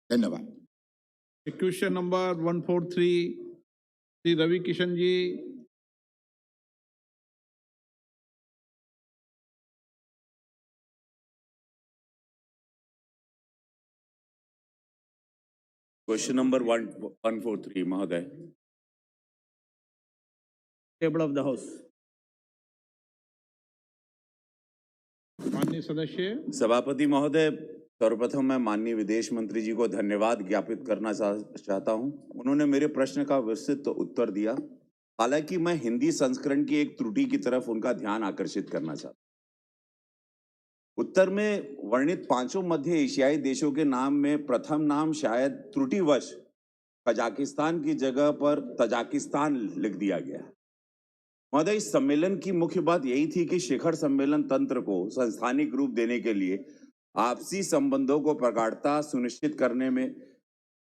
धन्यवाद। Question number 143 Shri Ravi Kishan ji. Question number 143 महोदय। Table of the house. माननीय सदस्य। सभापति महोदय, सर्वप्रथम मैं माननीय विदेश मंत्री जी को धन्यवाद ज्ञापित करना चाहता हूं। उन्होंने मेरे प्रश्न का विस्तृत उत्तर दिया। हालांकि मैं हिंदी संस्करण की एक त्रुटि की तरफ उनका ध्यान आकर्षित करना चाहता हूं। उत्तर में वर्णित पांचों मध्य एशियाई देशों के नाम में प्रथम नाम शायद त्रुटिवश कजाकिस्तान की जगह पर तजाकिस्तान लिख दिया गया है। महोदय, इस सम्मेलन की मुख्य बात यही थी कि शिखर सम्मेलन तंत्र को संस्थानिक रूप देने के लिए आपसी संबंधों को प्रगाढ़ता सुनिश्चित करने में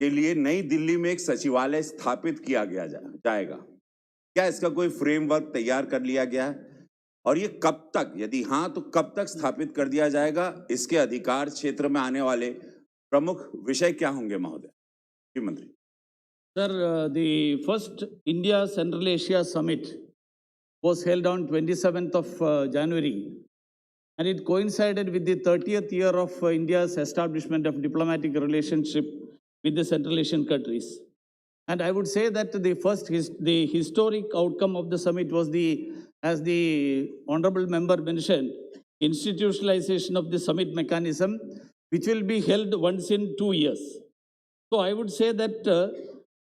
के लिए नई दिल्ली में एक सचिवालय स्थापित किया जाएगा। क्या इसका कोई फ्रेमवर्क तैयार कर लिया गया है और ये कब तक, यदि हाँ तो कब तक स्थापित कर दिया जाएगा? इसके अधिकार क्षेत्र में आने वाले प्रमुख विषय क्या होंगे महोदय? जी मंत्री। Sir, the first India Central Asia Summit was held on 27th of January, and it coincided with the 30th year of India's establishment of diplomatic relationship with the Central Asian countries. And I would say that the historic outcome of the summit was as the honorable member mentioned, institutionalization of the summit mechanism, which will be held once in 2 years. So I would say that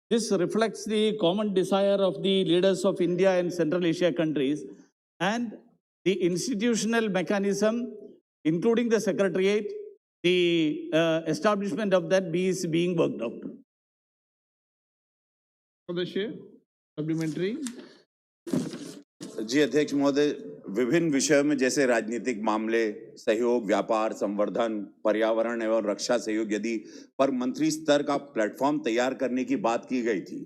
this reflects the common desire of the leaders of India and Central Asia countries, and the institutional mechanism, including the secretariat, the establishment of that is being worked out. सदस्य supplementary. जी अध्यक्ष महोदय, विभिन्न विषयों में जैसे राजनीतिक मामले, सहयोग, व्यापार, संवर्धन, पर्यावरण एवं रक्षा सहयोग यदि पर मंत्री स्तर का प्लेटफॉर्म तैयार करने की बात की गई थी।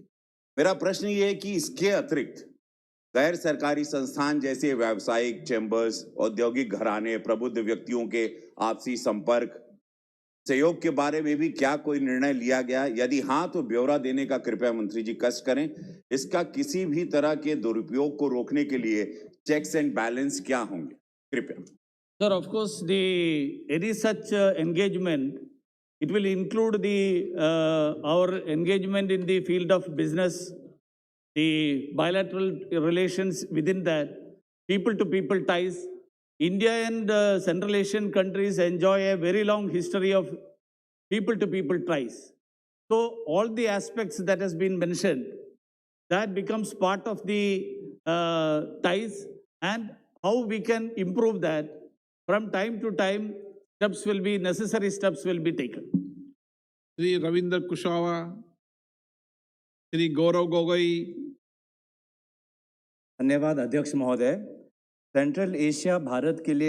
मेरा प्रश्न ये है कि इसके अतिरिक्त गैर सरकारी संस्थान जैसे व्यावसायिक चैम्बर्स, औद्योगिक घराने, प्रबुद्ध व्यक्तियों के आपसी संपर्क सहयोग के बारे में भी क्या कोई निर्णय लिया गया? यदि हाँ तो ब्यौरा देने का कृपया मंत्री जी कष्ट करें। इसका किसी भी तरह के दुरुपयोग को रोकने के लिए चेक्स एंड बैलेंस क्या होंगे? कृपया। Sir, of course, any such engagement, it will include our engagement in the field of business, the bilateral relations within that, people-to-people ties. India and Central Asian countries enjoy a very long history of people-to-people ties. So all the aspects that has been mentioned, that becomes part of the ties, and how we can improve that. From time to time, necessary steps will be taken. Shri Ravindra Kushwaha, Shri Gaurav Gogoi. धन्यवाद अध्यक्ष महोदय। Central Asia Bharat के लिए